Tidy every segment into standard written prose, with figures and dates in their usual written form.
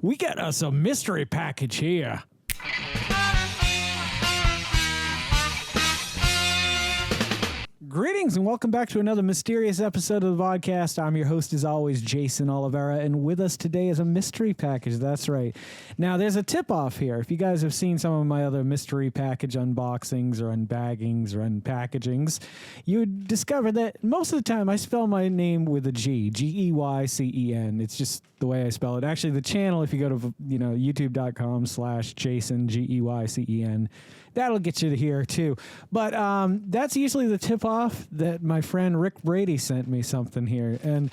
We got us a mystery package here. Greetings and welcome back to another mysterious episode of the Vodkast. I'm your host, as always, Jason Oliveira, and with us today is a mystery package. That's right. Now, there's a tip-off here. If you guys have seen some of my other mystery package unboxings or unbaggings or unpackagings, you would discover that most of the time I spell my name with a G, Geycen. It's just the way I spell it. Actually, the channel, if you go to youtube.com/Jason, Geycen, that'll get you to here too. But that's usually the tip-off that my friend Rick Brady sent me something here. And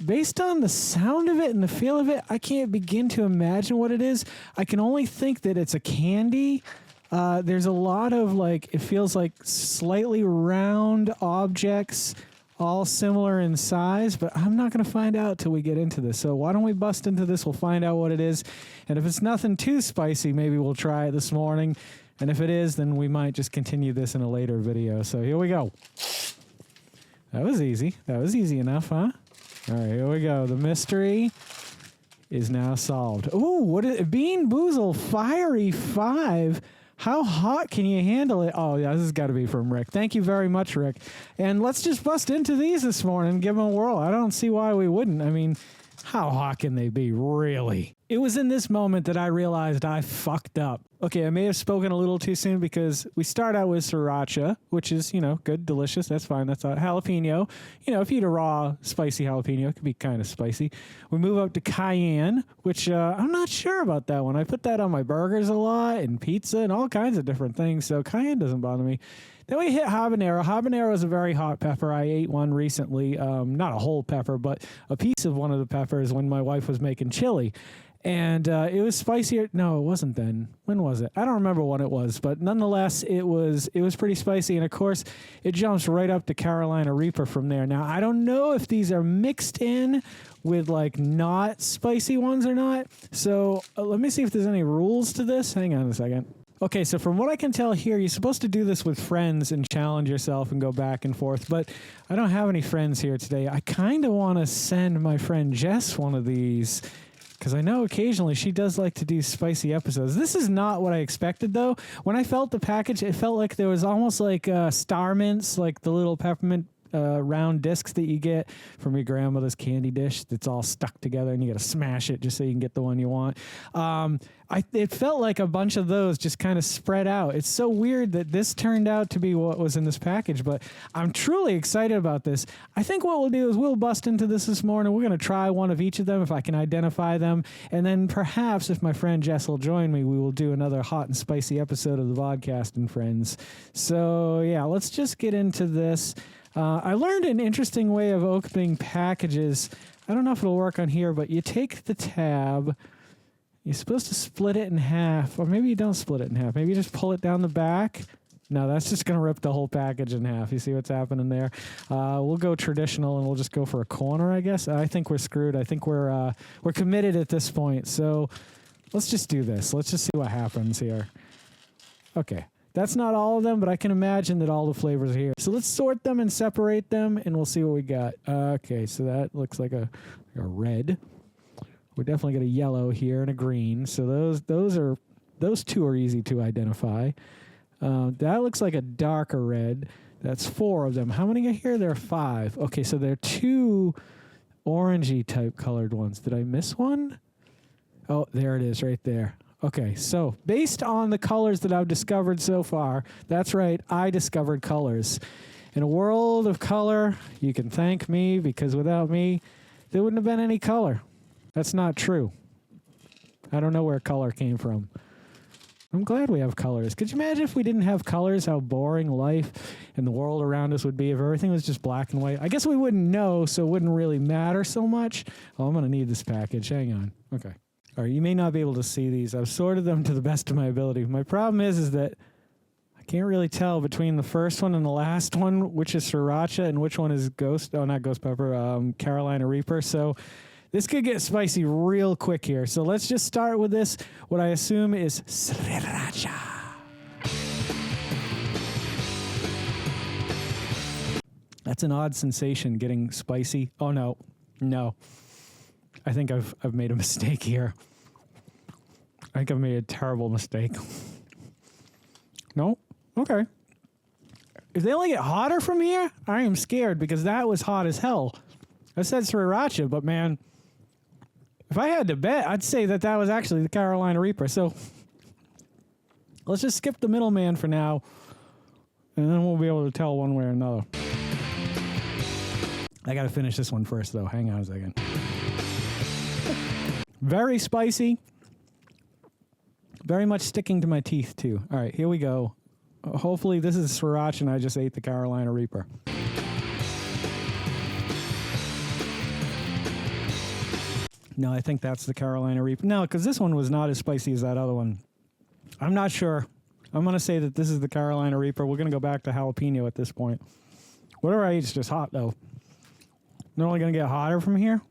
based on the sound of it and the feel of it, I can't begin to imagine what it is. I can only think that it's a candy. There's a lot of, it feels like slightly round objects, all similar in size, but I'm not going to find out till we get into this. So why don't we bust into this? We'll find out what it is. And if it's nothing too spicy, maybe we'll try it this morning. And if it is, then we might just continue this in a later video. So here we go. That was easy. That was easy enough, huh? All right, here we go. The mystery is now solved. Ooh, what is it? Bean Boozled Fiery 5. How hot can you handle it? Oh, yeah, this has got to be from Rick. Thank you very much, Rick. And let's just bust into these this morning and give them a whirl. I don't see why we wouldn't. I mean, how hot can they be, really? It was in this moment that I realized I fucked up. Okay, I may have spoken a little too soon because we start out with sriracha, which is, good, delicious. That's fine. That's a jalapeno. If you eat a raw, spicy jalapeno, it could be kind of spicy. We move up to cayenne, which I'm not sure about that one. I put that on my burgers a lot and pizza and all kinds of different things, so cayenne doesn't bother me. Then we hit habanero. Habanero is a very hot pepper. I ate one recently, not a whole pepper, but a piece of one of the peppers when my wife was making chili. And it was spicier. No, it wasn't then. When was it? I don't remember when it was, but nonetheless, it was pretty spicy. And of course, it jumps right up to Carolina Reaper from there. Now, I don't know if these are mixed in with not spicy ones or not. So let me see if there's any rules to this. Hang on a second. Okay, so from what I can tell here, you're supposed to do this with friends and challenge yourself and go back and forth, but I don't have any friends here today. I kind of want to send my friend Jess one of these because I know occasionally she does like to do spicy episodes. This is not what I expected, though. When I felt the package, it felt like there was almost like Star Mints, like the little peppermint round discs that you get from your grandmother's candy dish that's all stuck together and you got to smash it just so you can get the one you want. It felt like a bunch of those just kind of spread out. It's so weird that this turned out to be what was in this package, but I'm truly excited about this. I think what we'll do is we'll bust into this morning. We're going to try one of each of them if I can identify them, and then perhaps if my friend Jess will join me, we will do another hot and spicy episode of the Vodkast and Friends. So yeah, let's just get into this. I learned an interesting way of opening packages. I don't know if it'll work on here, but you take the tab. You're supposed to split it in half, or maybe you don't split it in half. Maybe you just pull it down the back. No, that's just going to rip the whole package in half. You see what's happening there? We'll go traditional, and we'll just go for a corner, I guess. I think we're screwed. I think we're committed at this point. So let's just do this. Let's just see what happens here. Okay. That's not all of them, but I can imagine that all the flavors are here. So let's sort them and separate them, and we'll see what we got. Okay, so that looks like a red. We're definitely got a yellow here and a green. So those two are easy to identify. That looks like a darker red. That's 4 of them. How many are here? There are 5. Okay, so there are 2 orangey type colored ones. Did I miss one? Oh, there it is right there. Okay, so based on the colors that I've discovered so far, that's right, I discovered colors. In a world of color, you can thank me because without me, there wouldn't have been any color. That's not true. I don't know where color came from. I'm glad we have colors. Could you imagine if we didn't have colors, how boring life and the world around us would be if everything was just black and white? I guess we wouldn't know, so it wouldn't really matter so much. Oh, I'm going to need this package. Hang on. Okay. All right, you may not be able to see these. I've sorted them to the best of my ability. My problem is that I can't really tell between the first one and the last one which is sriracha and which one is not ghost pepper, Carolina Reaper. So this could get spicy real quick here. So let's just start with this, what I assume is sriracha. That's an odd sensation, getting spicy. Oh, no. I think I've made a mistake here. I think I made a terrible mistake. No? Okay. If they only get hotter from here, I am scared because that was hot as hell. I said Sriracha, but man, if I had to bet, I'd say that that was actually the Carolina Reaper. So let's just skip the middleman for now, and then we'll be able to tell one way or another. I got to finish this one first, though. Hang on a second. Very spicy. Very much sticking to my teeth, too. All right, here we go. Hopefully this is Sriracha and I just ate the Carolina Reaper. No, I think that's the Carolina Reaper. No, because this one was not as spicy as that other one. I'm not sure. I'm going to say that this is the Carolina Reaper. We're going to go back to jalapeno at this point. Whatever I eat is just hot, though. They're only going to get hotter from here.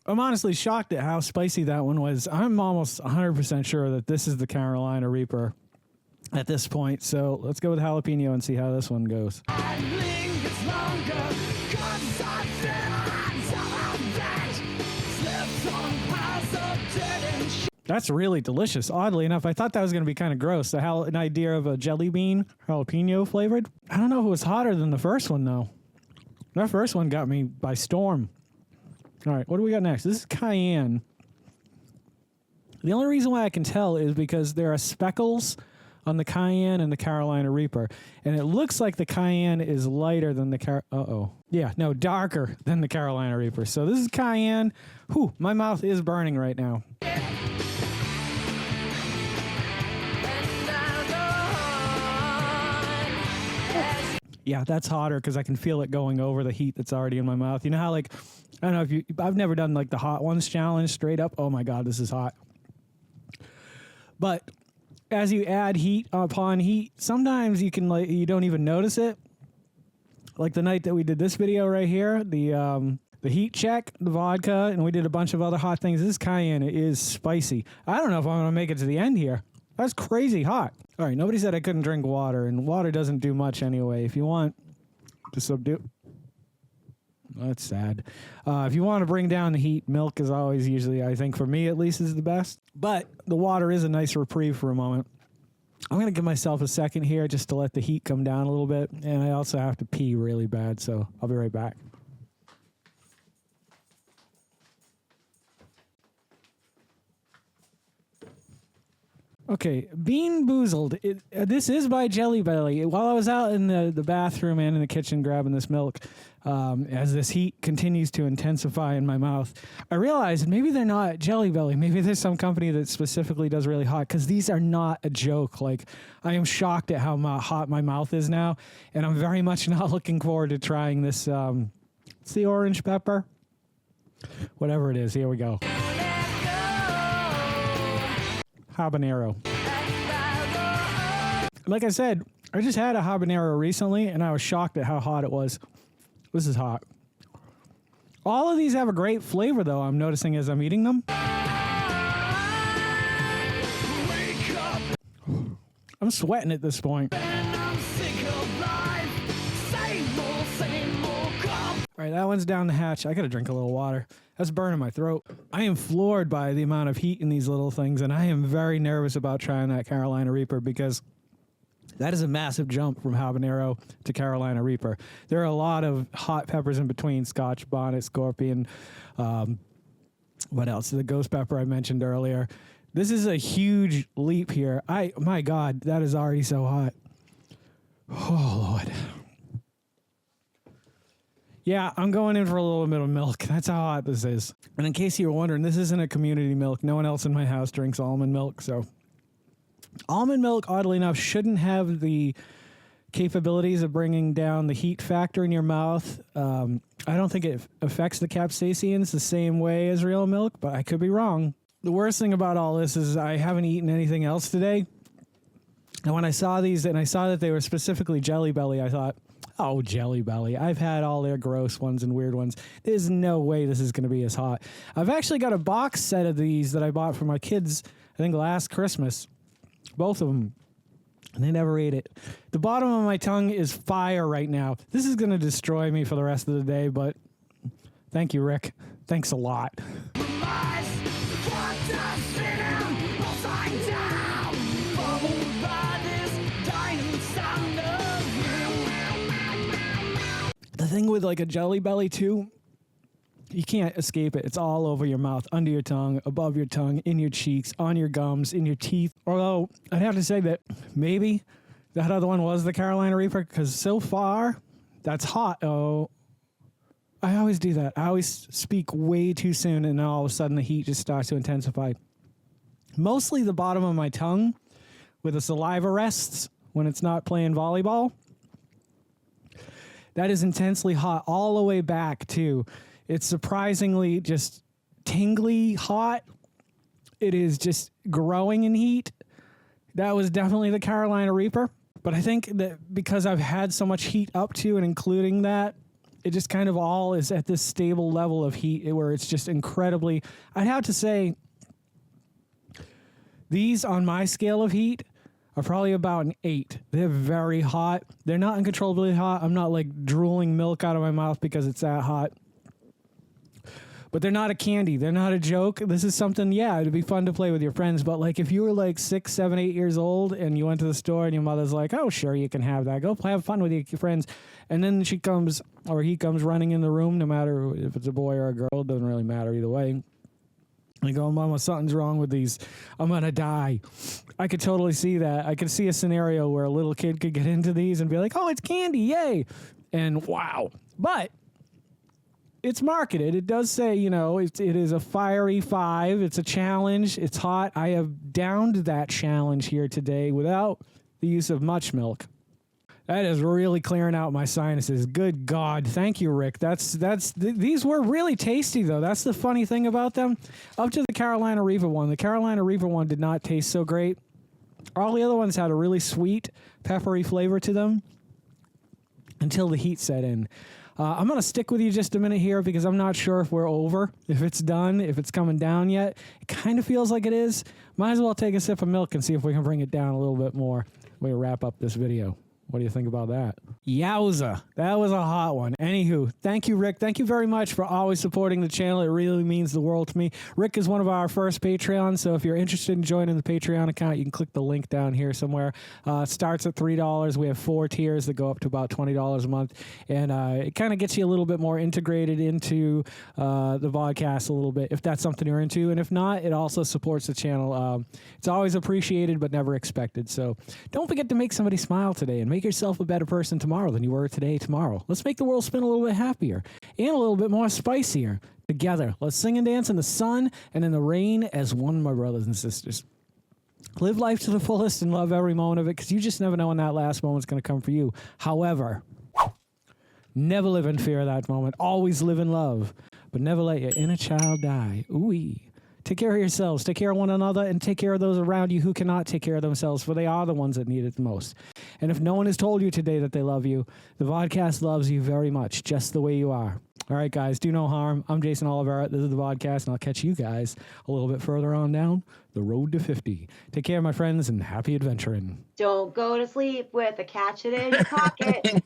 I'm honestly shocked at how spicy that one was. I'm almost 100% sure that this is the Carolina Reaper at this point. So let's go with jalapeno and see how this one goes. That's really delicious. Oddly enough, I thought that was going to be kind of gross. An idea of a jelly bean, jalapeno flavored. I don't know if it was hotter than the first one, though. That first one got me by storm. All right, what do we got next? This is cayenne. The only reason why I can tell is because there are speckles on the cayenne and the Carolina Reaper. And it looks like the cayenne is lighter than the darker than the Carolina Reaper. So this is cayenne. Whew, my mouth is burning right now. Yeah, that's hotter because I can feel it going over the heat that's already in my mouth. You know how, like, I don't know if I've never done like the hot ones challenge straight up. Oh my God, this is hot. But as you add heat upon heat, sometimes you you don't even notice it. Like the night that we did this video right here, the heat check, the vodka, and we did a bunch of other hot things. This cayenne is spicy. I don't know if I'm going to make it to the end here. That's crazy hot. All right, nobody said I couldn't drink water, and water doesn't do much anyway. If you want to subdue... That's sad. If you want to bring down the heat, milk is always usually, I think, for me at least, is the best. But the water is a nice reprieve for a moment. I'm going to give myself a second here just to let the heat come down a little bit, and I also have to pee really bad, so I'll be right back. Okay, Bean Boozled. This is by Jelly Belly. While I was out in the bathroom and in the kitchen grabbing this milk, as this heat continues to intensify in my mouth, I realized maybe they're not Jelly Belly. Maybe there's some company that specifically does really hot, because these are not a joke. Like, I am shocked at how hot my mouth is now, and I'm very much not looking forward to trying this. It's the orange pepper. Whatever it is, here we go. Habanero. Like I said, I just had a habanero recently, and I was shocked at how hot it was. This is hot. All of these have a great flavor, though, I'm noticing as I'm eating them. I'm sweating at this point. All right, that one's down the hatch. I gotta drink a little water. That's burning my throat. I am floored by the amount of heat in these little things, and I am very nervous about trying that Carolina Reaper, because that is a massive jump from habanero to Carolina Reaper. There are a lot of hot peppers in between: Scotch bonnet, scorpion, what else? The ghost pepper I mentioned earlier. This is a huge leap here. My God, that is already so hot. Oh, Lord. Yeah, I'm going in for a little bit of milk. That's how hot this is. And in case you were wondering, this isn't a community milk. No one else in my house drinks almond milk. So almond milk, oddly enough, shouldn't have the capabilities of bringing down the heat factor in your mouth. I don't think it affects the capsaicins the same way as real milk, but I could be wrong. The worst thing about all this is I haven't eaten anything else today. And when I saw these and I saw that they were specifically Jelly Belly, I thought, oh, Jelly Belly. I've had all their gross ones and weird ones. There's no way this is going to be as hot. I've actually got a box set of these that I bought for my kids, I think last Christmas. Both of them. And they never ate it. The bottom of my tongue is fire right now. This is going to destroy me for the rest of the day, but Thank you, Rick. Thanks a lot. The thing with like a Jelly Belly too, you can't escape it. It's all over your mouth, under your tongue, above your tongue, in your cheeks, on your gums, in your teeth. Although I'd have to say that maybe that other one was the Carolina Reaper, because so far that's hot. Oh, I always do that. I always speak way too soon, and then all of a sudden the heat just starts to intensify. Mostly the bottom of my tongue, where the saliva rests when it's not playing volleyball. That is intensely hot all the way back, too. It's surprisingly just tingly hot. It is just growing in heat. That was definitely the Carolina Reaper. But I think that because I've had so much heat up to and including that, it just kind of all is at this stable level of heat where it's just incredibly... I'd have to say, these on my scale of heat are probably about an 8. They're very hot. They're not uncontrollably hot. I'm not like drooling milk out of my mouth because it's that hot. But they're not a candy. They're not a joke. This is something, yeah, it'd be fun to play with your friends. But like if you were like 6, 7, 8 years old and you went to the store and your mother's like, oh, sure, you can have that. Go have fun with your friends. And then she comes or he comes running in the room, no matter if it's a boy or a girl, it doesn't really matter either way. I go, Mama, something's wrong with these. I'm going to die. I could totally see that. I could see a scenario where a little kid could get into these and be like, oh, it's candy, yay. And wow. But it's marketed. It does say, you know, it is a fiery 5. It's a challenge. It's hot. I have downed that challenge here today without the use of much milk. That is really clearing out my sinuses. Good God. Thank you, Rick. These were really tasty, though. That's the funny thing about them. Up to the Carolina Reaper one. The Carolina Reaper one did not taste so great. All the other ones had a really sweet, peppery flavor to them until the heat set in. I'm going to stick with you just a minute here because I'm not sure if we're over, if it's done, if it's coming down yet. It kind of feels like it is. Might as well take a sip of milk and see if we can bring it down a little bit more. We wrap up this video. What do you think about that? Yowza. That was a hot one. Anywho, thank you, Rick. Thank you very much for always supporting the channel. It really means the world to me. Rick is one of our first Patreons, so if you're interested in joining the Patreon account, you can click the link down here somewhere. It starts at $3. We have 4 tiers that go up to about $20 a month, and it kind of gets you a little bit more integrated into the Vodkast a little bit, if that's something you're into. And if not, it also supports the channel. It's always appreciated but never expected. So don't forget to make somebody smile today and make yourself a better person tomorrow than you were today tomorrow. Let's make the world spin a little bit happier and a little bit more spicier together. Let's sing and dance in the sun and in the rain as one, my brothers and sisters. Live life to the fullest and love every moment of it, because you just never know when that last moment's going to come for you. However, never live in fear of that moment. Always live in love, but never let your inner child die. Ooh-wee. Take care of yourselves, take care of one another, and take care of those around you who cannot take care of themselves, for they are the ones that need it the most. And if no one has told you today that they love you, the Vodkast loves you very much, just the way you are. All right, guys, do no harm. I'm Geycen Oliveira. This is the Vodkast, and I'll catch you guys a little bit further on down the road to 50. Take care, my friends, and happy adventuring. Don't go to sleep with a catch it in your pocket.